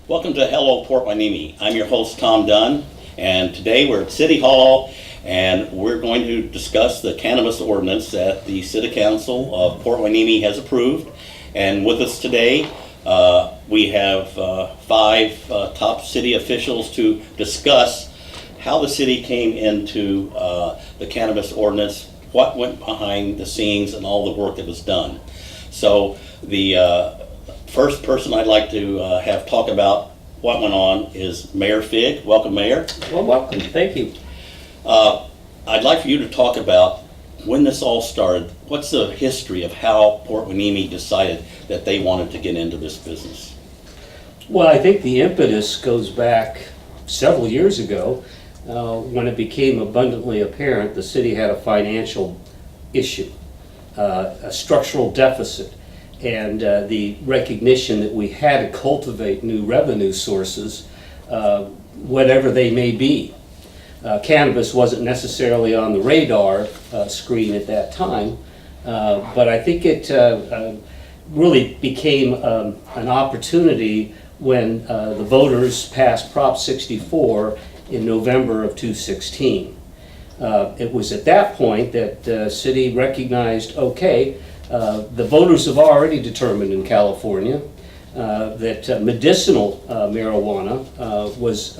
Welcome to Hello Port Hueneme. I'm your host Tom Dunn, and today we're at City Hall and we're going to discuss the cannabis ordinance that the City Council of Port Hueneme has approved. And with us today we have five top city officials to discuss how the city came into the cannabis ordinance, what went behind the scenes, and all the work that was done. So the first person I'd like to have talk about what went on is Mayor Figg. Welcome, Mayor. Well, welcome. Thank you. I'd like for you to talk about when this all started. What's the history of how Port Hueneme decided that they wanted to get into this business? Well, I think the impetus goes back several years ago when it became abundantly apparent the city had a financial issue, a structural deficit, and the recognition that we had to cultivate new revenue sources, whatever they may be. Cannabis wasn't necessarily on the radar screen at that time, but I think it really became an opportunity when the voters passed Prop 64 in November of 2016. It was at that point that the city recognized, okay, the voters have already determined in California that medicinal marijuana was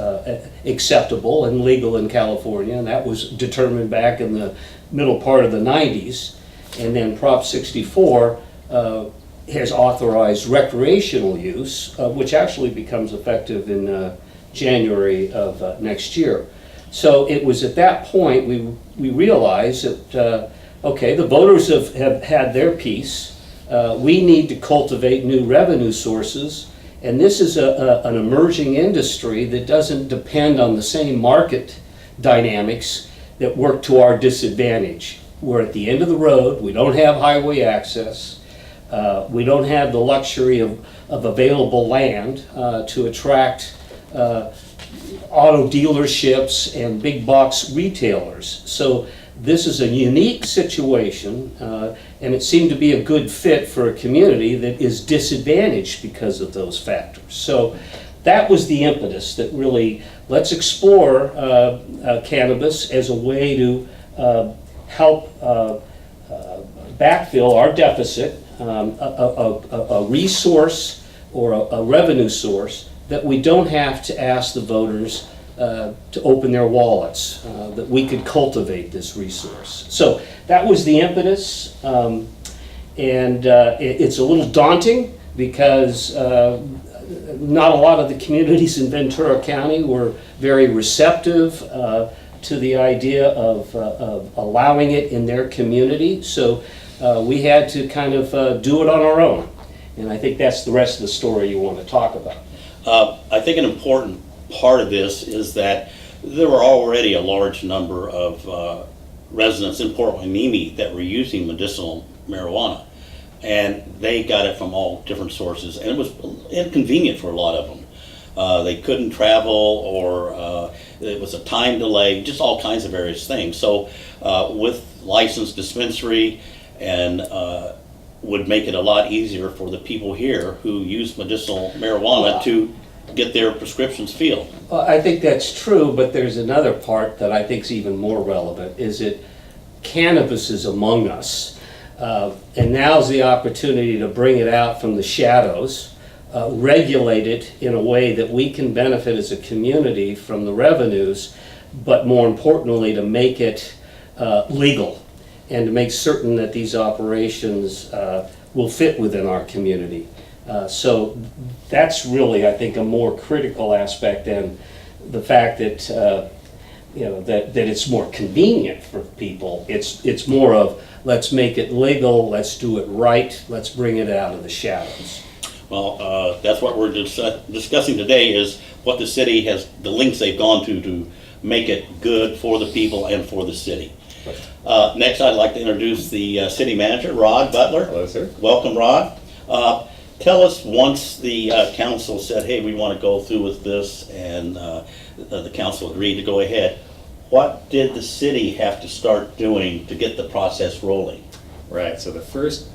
acceptable and legal in California, and that was determined back in the middle part of the 90s. And then Prop 64 has authorized recreational use, which actually becomes effective in January of next year. So it was at that point we realized that okay, the voters have had their piece. We need to cultivate new revenue sources, and this is an emerging industry that doesn't depend on the same market dynamics that work to our disadvantage. We're at the end of the road, we don't have highway access, we don't have the luxury of available land to attract auto dealerships and big box retailers. So this is a unique situation, and it seemed to be a good fit for a community that is disadvantaged because of those factors. So that was the impetus that really, let's explore cannabis as a way to help backfill our deficit, a resource or a revenue source that we don't have to ask the voters to open their wallets, that we could cultivate this resource. So that was the impetus, and it's a little daunting because not a lot of the communities in Ventura County were very receptive to the idea of allowing it in their community. So we had to kind of do it on our own, and I think that's the rest of the story you want to talk about. I think an important part of this is that there were already a large number of residents in Port Hueneme that were using medicinal marijuana, and they got it from all different sources, and it was inconvenient for a lot of them. They couldn't travel, or it was a time delay, just all kinds of various things. So with licensed dispensary, and would make it a lot easier for the people here who use medicinal marijuana to get their prescriptions filled. Well, I think that's true, but there's another part that I think is even more relevant, is that cannabis is among us. And now's the opportunity to bring it out from the shadows, regulate it in a way that we can benefit as a community from the revenues, but more importantly to make it legal and to make certain that these operations will fit within our community. So that's really, I think, a more critical aspect than the fact that that it's more convenient for people. It's more of, let's make it legal, let's do it right, let's bring it out of the shadows. Well, that's what we're discussing today, is what the city has, the lengths they've gone to make it good for the people and for the city. Next, I'd like to introduce the city manager, Rod Butler. Hello, sir. Welcome, Rod. Tell us, once the council said, hey, we want to go through with this, and the council agreed to go ahead, what did the city have to start doing to get the process rolling? Right, so the first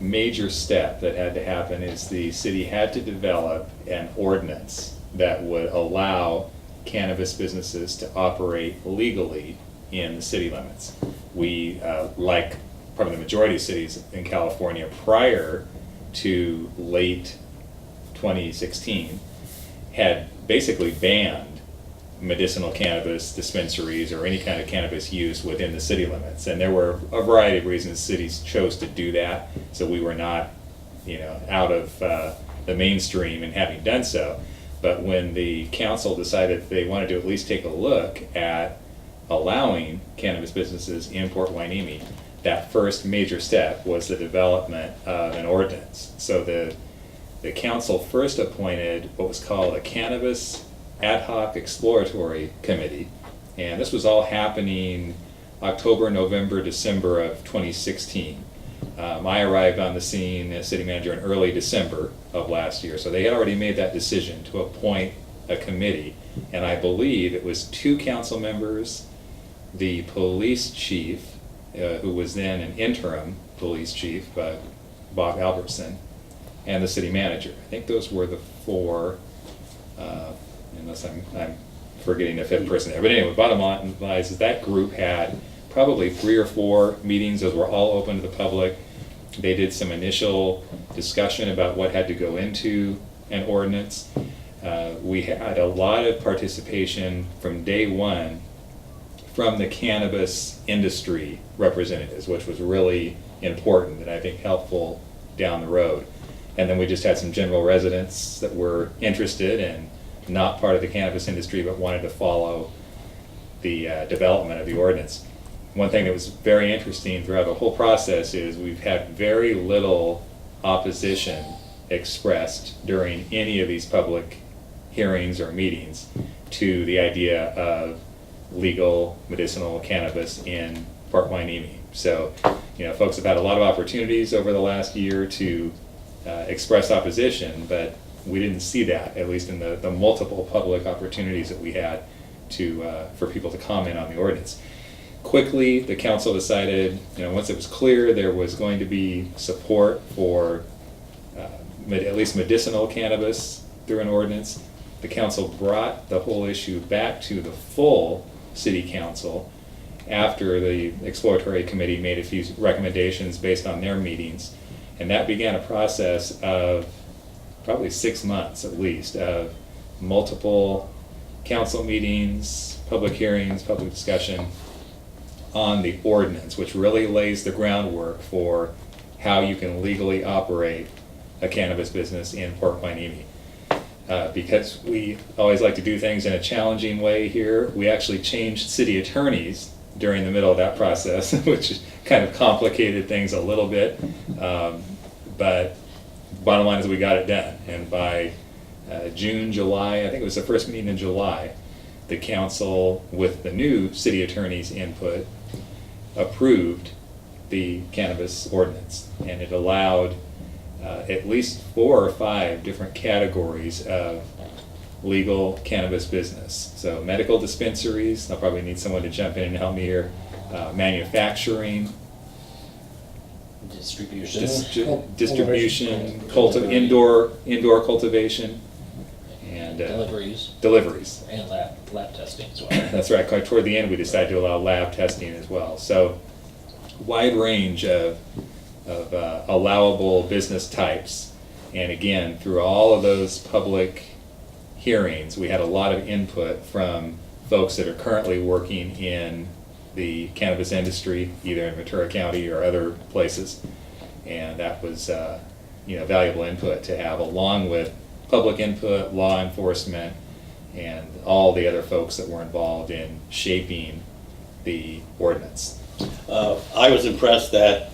major step that had to happen is the city had to develop an ordinance that would allow cannabis businesses to operate legally in the city limits. We, like probably the majority of cities in California prior to late 2016, had basically banned medicinal cannabis dispensaries or any kind of cannabis use within the city limits. And there were a variety of reasons cities chose to do that, so we were not, out of the mainstream in having done so. But when the council decided they wanted to at least take a look at allowing cannabis businesses in Port Hueneme, that first major step was the development of an ordinance. So the council first appointed what was called a Cannabis Ad Hoc Exploratory Committee, and this was all happening October, November, December of 2016. I arrived on the scene as city manager in early December of last year, so they had already made that decision to appoint a committee, and I believe it was 2 council members, the police chief, who was then an interim police chief, Bob Albertson, and the city manager. I think those were the 4, unless I'm forgetting the 5th person there. But anyway, bottom line is that group had probably 3 or 4 meetings. Those were all open to the public. They did some initial discussion about what had to go into an ordinance. We had a lot of participation from day one from the cannabis industry representatives, which was really important and I think helpful down the road. And then we just had some general residents that were interested and not part of the cannabis industry but wanted to follow the development of the ordinance. One thing that was very interesting throughout the whole process is we've had very little opposition expressed during any of these public hearings or meetings to the idea of legal medicinal cannabis in Port Hueneme. So, folks have had a lot of opportunities over the last year to express opposition, but we didn't see that, at least in the multiple public opportunities that we had for people to comment on the ordinance. Quickly, the council decided, once it was clear there was going to be support for at least medicinal cannabis through an ordinance, the council brought the whole issue back to the full city council after the exploratory committee made a few recommendations based on their meetings. And that began a process of probably 6 months at least of multiple council meetings, public hearings, public discussion on the ordinance, which really lays the groundwork for how you can legally operate a cannabis business in Port Hueneme. Because we always like to do things in a challenging way here, we actually changed city attorneys during the middle of that process, which kind of complicated things a little bit. But bottom line is we got it done. And by June, July, I think it was the first meeting in July, the council, with the new city attorney's input, approved the cannabis ordinance. And it allowed at least 4 or 5 different categories of legal cannabis business. So medical dispensaries, I'll probably need someone to jump in and help me here, manufacturing, Distribution. distribution, indoor cultivation, and deliveries. And lab testing as well. That's right. Quite toward the end, we decided to allow lab testing as well. So, wide range of allowable business types. And again, through all of those public hearings, we had a lot of input from folks that are currently working in the cannabis industry, either in Ventura County or other places. And that was valuable input to have, along with public input, law enforcement, and all the other folks that were involved in shaping the ordinance. I was impressed that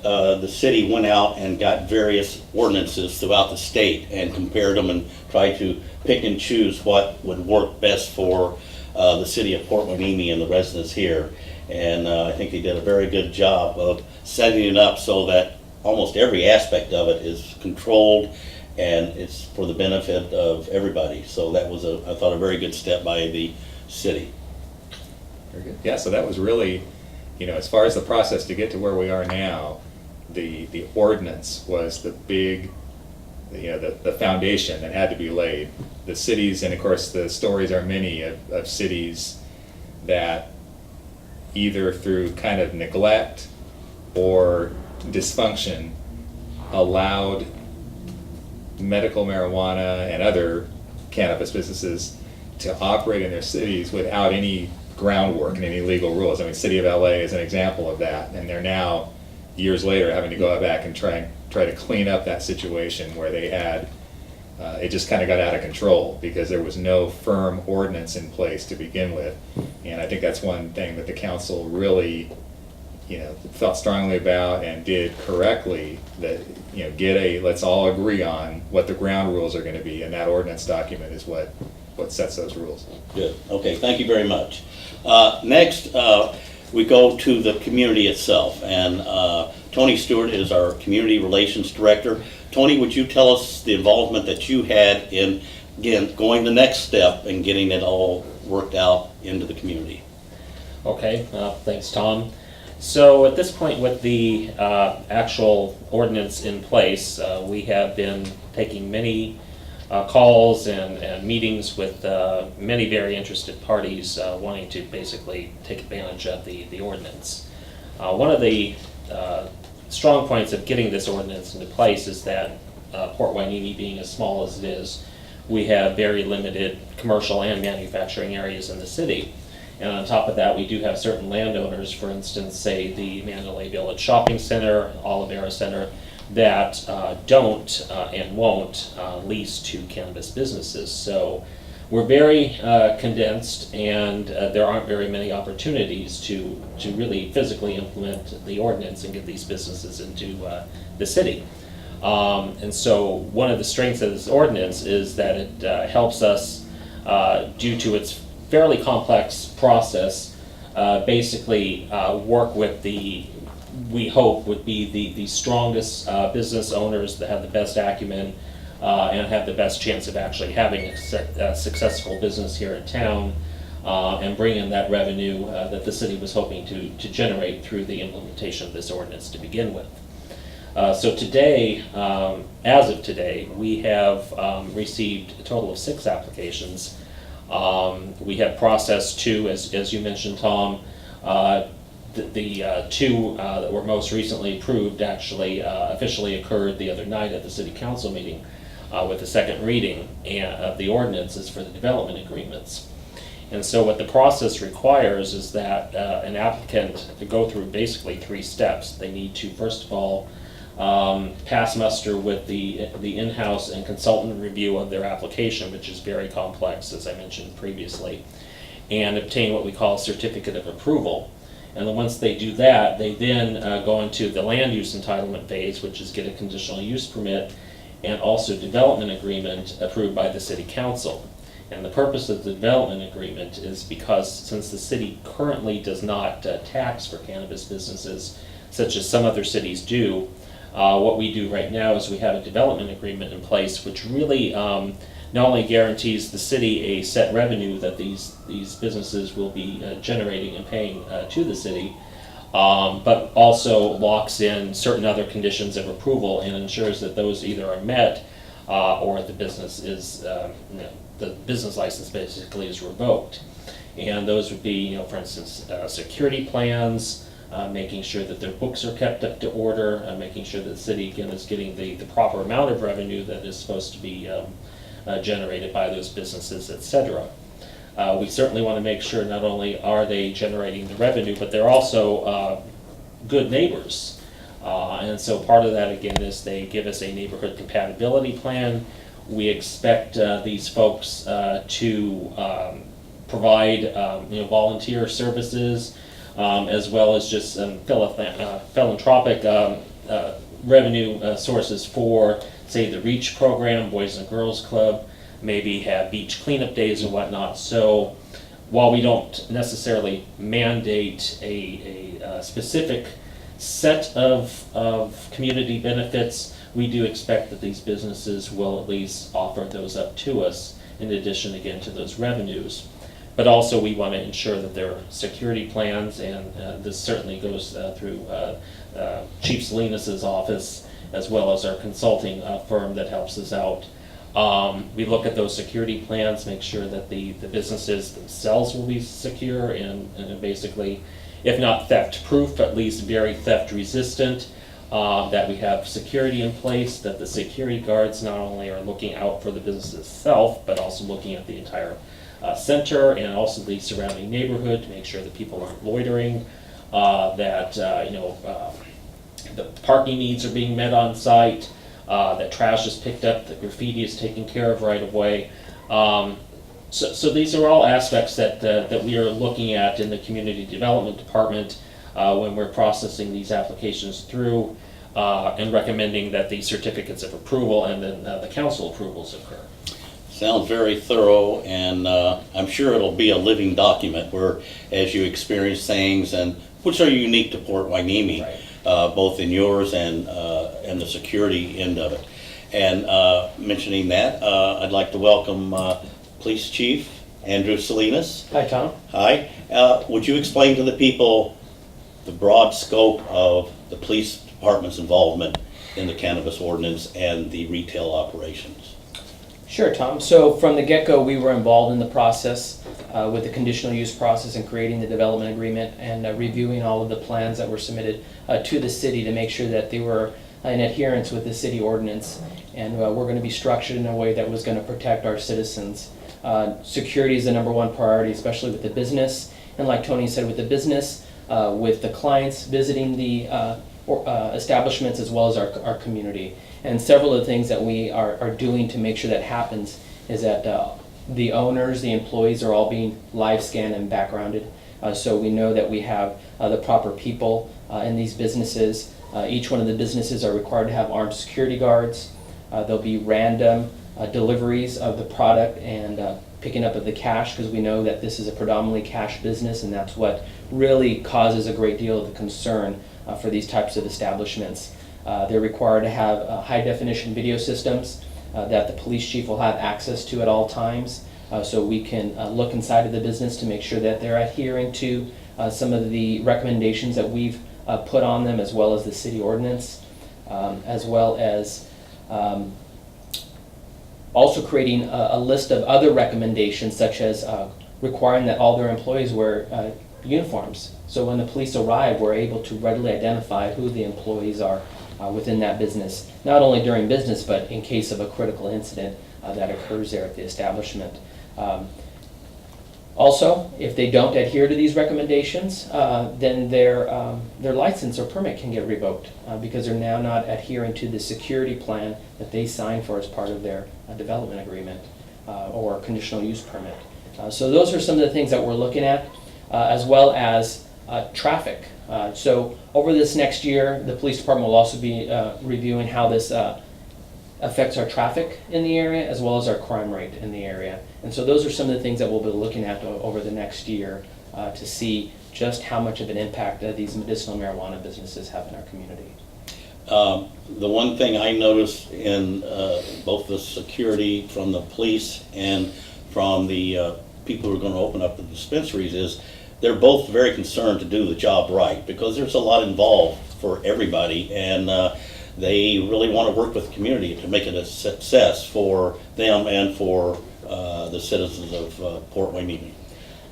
the city went out and got various ordinances throughout the state and compared them and tried to pick and choose what would work best for the city of Port Hueneme and the residents here. And I think they did a very good job of setting it up so that almost every aspect of it is controlled and it's for the benefit of everybody. So that was, I thought, a very good step by the city. Very good. Yeah, so that was really, as far as the process to get to where we are now, the ordinance was the big, the foundation that had to be laid. The cities, and of course the stories are many of cities that either through kind of neglect or dysfunction allowed medical marijuana and other cannabis businesses to operate in their cities without any groundwork and any legal rules. I mean, City of LA is an example of that, and they're now, years later, having to go back and try to clean up that situation where they had, it just kind of got out of control because there was no firm ordinance in place to begin with. And I think that's one thing that the council really, thought strongly about and did correctly, that, let's all agree on what the ground rules are going to be, and that ordinance document is what sets those rules. Good. Okay, thank you very much. Next, we go to the community itself, and Tony Stewart is our Community Relations Director. Tony, would you tell us the involvement that you had in, again, going the next step and getting it all worked out into the community? Okay, thanks, Tom. So at this point with the actual ordinance in place, we have been taking many calls and meetings with many very interested parties wanting to basically take advantage of the ordinance. One of the strong points of getting this ordinance into place is that Port Hueneme being as small as it is, we have very limited commercial and manufacturing areas in the city. And on top of that, we do have certain landowners, for instance, say the Mandalay Village Shopping Center, Olivera Center, that don't and won't lease to cannabis businesses. So we're very condensed, and there aren't very many opportunities to really physically implement the ordinance and get these businesses into the city. And so one of the strengths of this ordinance is that it helps us, due to its fairly complex process, basically work with we hope would be the strongest business owners that have the best acumen and have the best chance of actually having a successful business here in town and bring in that revenue that the city was hoping to generate through the implementation of this ordinance to begin with. So today, as of today, we have received a total of 6 applications. We have processed 2, as you mentioned, Tom. The 2 that were most recently approved actually officially occurred the other night at the city council meeting with the second reading of the ordinances for the development agreements. And so what the process requires is that an applicant to go through basically 3 steps. They need to, first of all, pass muster with the in-house and consultant review of their application, which is very complex, as I mentioned previously, and obtain what we call a certificate of approval. And then once they do that, they then go into the land use entitlement phase, which is get a conditional use permit and also development agreement approved by the city council. And the purpose of the development agreement is because since the city currently does not tax for cannabis businesses, such as some other cities do, what we do right now is we have a development agreement in place, which really not only guarantees the city a set revenue that these businesses will be generating and paying to the city, but also locks in certain other conditions of approval and ensures that those either are met or the business is, the business license basically is revoked. And those would be, for instance, security plans, making sure that their books are kept up to order, making sure that the city, again, is getting the proper amount of revenue that is supposed to be generated by those businesses, etc. We certainly want to make sure not only are they generating the revenue, but they're also good neighbors. And so part of that, again, is they give us a neighborhood compatibility plan. We expect these folks to provide volunteer services, as well as just philanthropic revenue sources for, say, the REACH program, Boys and Girls Club, maybe have beach cleanup days and whatnot. So while we don't necessarily mandate a specific set of community benefits, we do expect that these businesses will at least offer those up to us in addition, again, to those revenues. But also we want to ensure that there are security plans, and this certainly goes through Chief Salinas's office, as well as our consulting firm that helps us out. We look at those security plans, make sure that the businesses themselves will be secure and basically, if not theft proof, at least very theft resistant, that we have security in place, that the security guards not only are looking out for the business itself, but also looking at the entire center and also the surrounding neighborhood to make sure that people aren't loitering, that the parking needs are being met on site, that trash is picked up, that graffiti is taken care of right away. So these are all aspects that we are looking at in the community development department when we're processing these applications through and recommending that the certificates of approval and then the council approvals occur. Sounds very thorough, and I'm sure it'll be a living document where, as you experience things, and which are unique to Port Hueneme, Right. Both in yours and the security end of it. And mentioning that, I'd like to welcome Police Chief Andrew Salinas. Hi, Tom. Hi. Would you explain to the people the broad scope of the police department's involvement in the cannabis ordinance and the retail operations? Sure, Tom. So from the get-go, we were involved in the process with the conditional use process and creating the development agreement and reviewing all of the plans that were submitted to the city to make sure that they were in adherence with the city ordinance. And we're going to be structured in a way that was going to protect our citizens. Security is the number one priority, especially with the business. And like Tony said, with the business, with the clients visiting the establishments as well as our community. And several of the things that we are doing to make sure that happens is that the owners, the employees are all being live scanned and backgrounded. So we know that we have the proper people in these businesses. Each one of the businesses are required to have armed security guards. There'll be random deliveries of the product and picking up of the cash, because we know that this is a predominantly cash business, and that's what really causes a great deal of the concern for these types of establishments. They're required to have high definition video systems that the police chief will have access to at all times, so we can look inside of the business to make sure that they're adhering to some of the recommendations that we've put on them, as well as the city ordinance, as well as also creating a list of other recommendations, such as requiring that all their employees wear uniforms. So when the police arrive, we're able to readily identify who the employees are within that business, not only during business, but in case of a critical incident that occurs there at the establishment. Also, if they don't adhere to these recommendations, then their license or permit can get revoked because they're now not adhering to the security plan that they signed for as part of their development agreement or conditional use permit. So those are some of the things that we're looking at, as well as traffic. So over this next year, the police department will also be reviewing how this affects our traffic in the area, as well as our crime rate in the area. And so those are some of the things that we'll be looking at over the next year to see just how much of an impact these medicinal marijuana businesses have in our community. The one thing I noticed in both the security from the police and from the people who are going to open up the dispensaries is they're both very concerned to do the job right, because there's a lot involved for everybody, and they really want to work with the community to make it a success for them and for the citizens of Port Hueneme.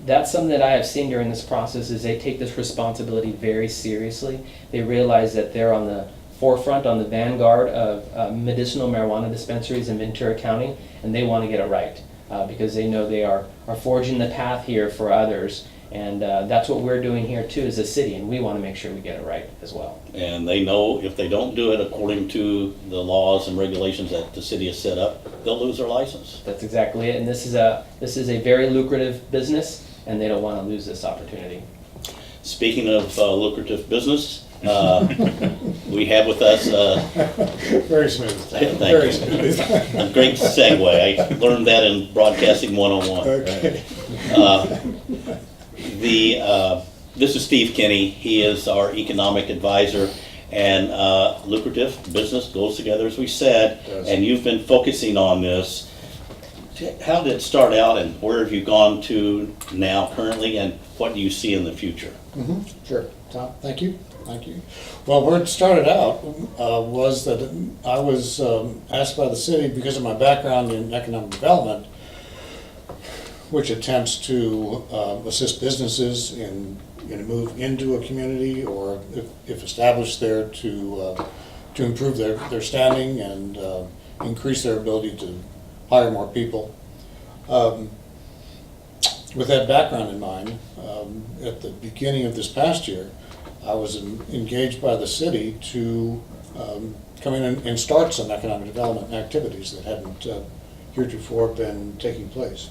That's something that I have seen during this process, is they take this responsibility very seriously. They realize that they're on the forefront, on the vanguard of medicinal marijuana dispensaries in Ventura County, and they want to get it right because they know they are forging the path here for others. And that's what we're doing here too as a city, and we want to make sure we get it right as well. And they know if they don't do it according to the laws and regulations that the city has set up, they'll lose their license. That's exactly it, and this is a very lucrative business, and they don't want to lose this opportunity. Speaking of lucrative business, we have with us Very smooth. Thank Very you. smooth. A great segue. I learned that in Broadcasting 101. Okay. This is Steve Kinney. He is our economic advisor, and lucrative business goes together, as we said, Yes. and you've been focusing on this. how did it start out and where have you gone to now currently and what do you see in the future? Sure, Tom, thank you. Well, where it started out was that I was asked by the city, because of my background in economic development, which attempts to assist businesses in a move into a community, or if established there, to improve their standing and increase their ability to hire more people. With that background in mind, at the beginning of this past year, I was engaged by the city to come in and start some economic development activities that hadn't heretofore been taking place.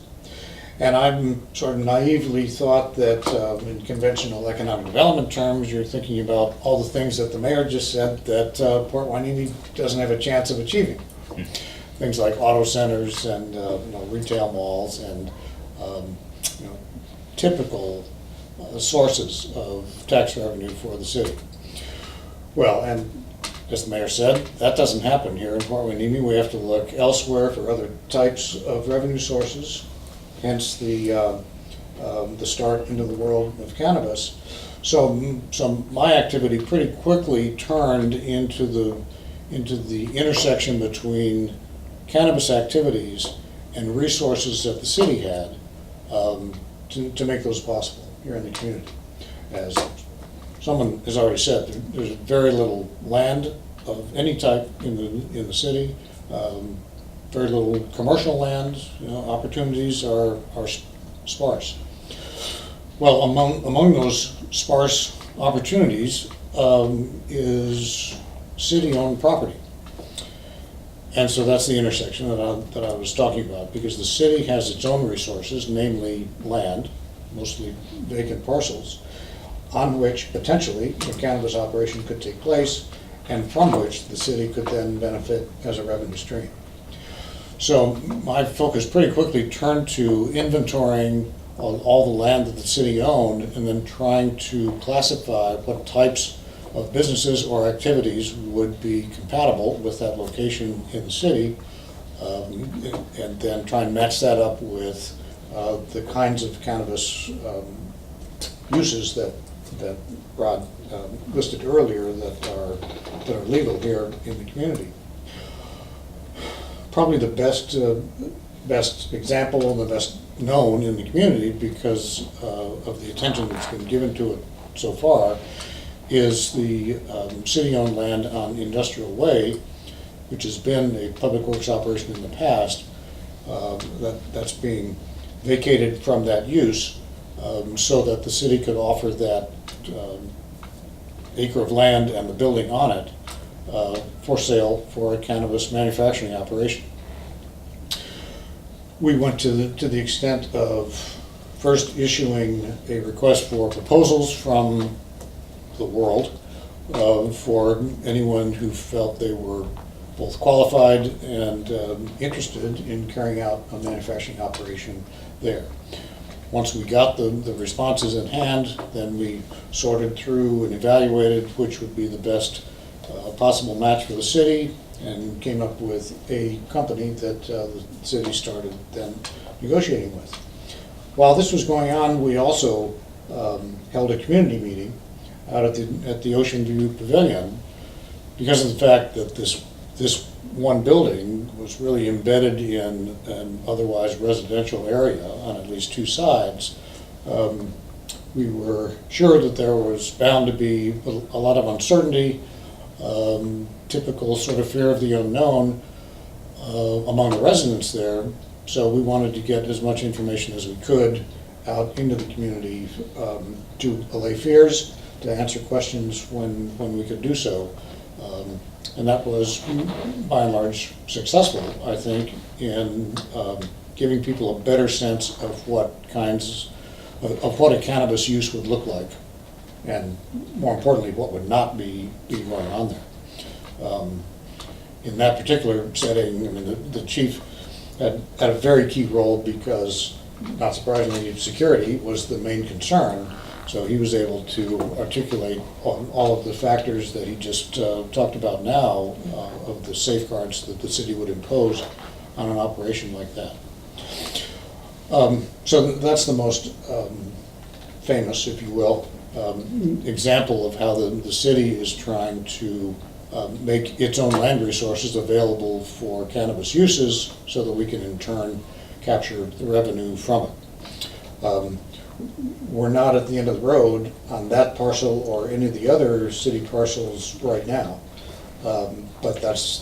And I'm sort of naively thought that in conventional economic development terms, you're thinking about all the things that the mayor just said that Port Hueneme doesn't have a chance of achieving. Things like auto centers and retail malls and typical sources of tax revenue for the city. Well, and as the mayor said, that doesn't happen here in Port Hueneme. We have to look elsewhere for other types of revenue sources, hence the start into the world of cannabis. So my activity pretty quickly turned into the intersection between cannabis activities and resources that the city had to make those possible here in the community. As someone has already said, there's very little land of any type in the city, very little commercial land. Opportunities are sparse. Well, among those sparse opportunities is city-owned property. And so that's the intersection that I was talking about, because the city has its own resources, namely land, mostly vacant parcels, on which potentially a cannabis operation could take place, and from which the city could then benefit as a revenue stream. So my focus pretty quickly turned to inventorying all the land that the city owned, and then trying to classify what types of businesses or activities would be compatible with that location in the city, and then try and match that up with the kinds of cannabis uses that Rod listed earlier that are legal here in the community. Probably the best example and the best known in the community, because of the attention that's been given to it so far, is the city-owned land on Industrial Way, which has been a public works operation in the past, that's being vacated from that use, so that the city could offer that acre of land and the building on it for sale for a cannabis manufacturing operation. We went to the extent of first issuing a request for proposals from the world for anyone who felt they were both qualified and interested in carrying out a manufacturing operation there. Once we got the responses in hand, then we sorted through and evaluated which would be the best possible match for the city, and came up with a company that the city started then negotiating with. While this was going on, we also held a community meeting out at the Ocean View Pavilion, because of the fact that this one building was really embedded in an otherwise residential area on at least two sides. We were sure that there was bound to be a lot of uncertainty, typical sort of fear of the unknown among the residents there. So we wanted to get as much information as we could out into the community to allay fears, to answer questions when we could do so. And that was, by and large, successful, I think, in giving people a better sense of what a cannabis use would look like, and more importantly, what would not be going on there. In that particular setting, I mean, the chief had a very key role, because, not surprisingly, security was the main concern. So he was able to articulate all of the factors that he just talked about now, of the safeguards that the city would impose on an operation like that. So that's the most famous, if you will, example of how the city is trying to make its own land resources available for cannabis uses so that we can in turn capture the revenue from it. We're not at the end of the road on that parcel or any of the other city parcels right now. But that's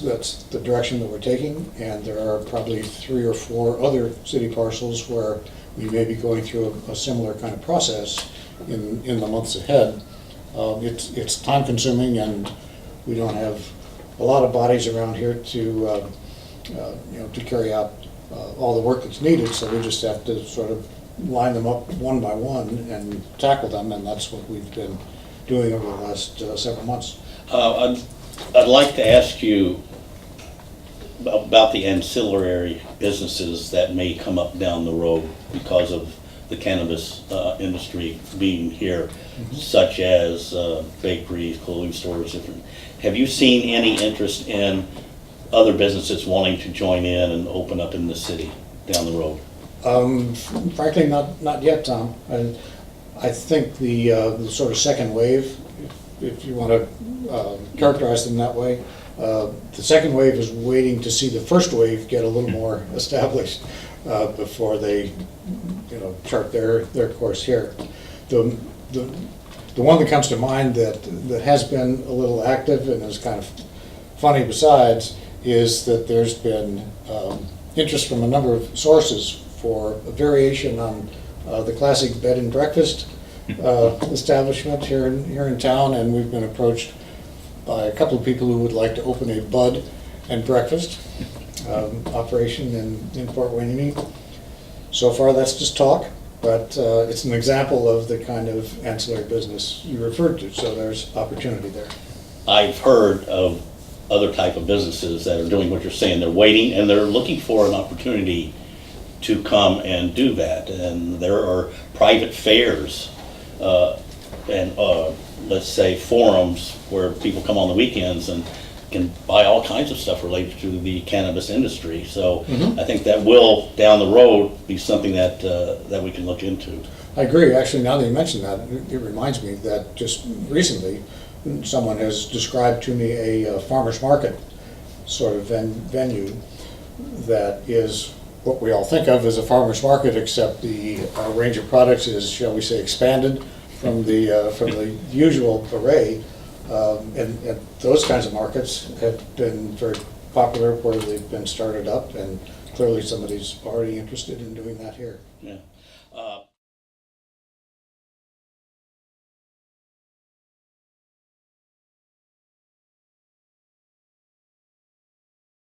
the direction that we're taking, and there are probably 3 or 4 other city parcels where we may be going through a similar kind of process in the months ahead. It's time consuming, and we don't have a lot of bodies around here to to carry out all the work that's needed, so we just have to sort of line them up one by one and tackle them, and that's what we've been doing over the last several months. I'd like to ask you about the ancillary businesses that may come up down the road because of the cannabis industry being here, such as bakeries, clothing stores, different. Have you seen any interest in other businesses wanting to join in and open up in the city down the road? Frankly, not yet, Tom. I think the sort of second wave, if you want to characterize them that way, the second wave is waiting to see the first wave get a little more established before they, chart their course here. The one that comes to mind that has been a little active and is kind of funny besides is that there's been interest from a number of sources for a variation on the classic bed and breakfast establishment here in town, and we've been approached by a couple of people who would like to open a bud and breakfast operation in Port Hueneme. So far, that's just talk, but it's an example of the kind of ancillary business you referred to, so there's opportunity there. I've heard of other type of businesses that are doing what you're saying. They're waiting and they're looking for an opportunity to come and do that. And there are private fairs and let's say forums where people come on the weekends and can buy all kinds of stuff related to the cannabis industry. So I think that will down the road be something that that we can look into. I agree. Actually, now that you mention that, it reminds me that just recently someone has described to me a farmer's market sort of venue that is what we all think of as a farmer's market, except the range of products is, shall we say, expanded from the usual array. And those kinds of markets have been very popular where they've been started up, and clearly somebody's already interested in doing that here. Yeah.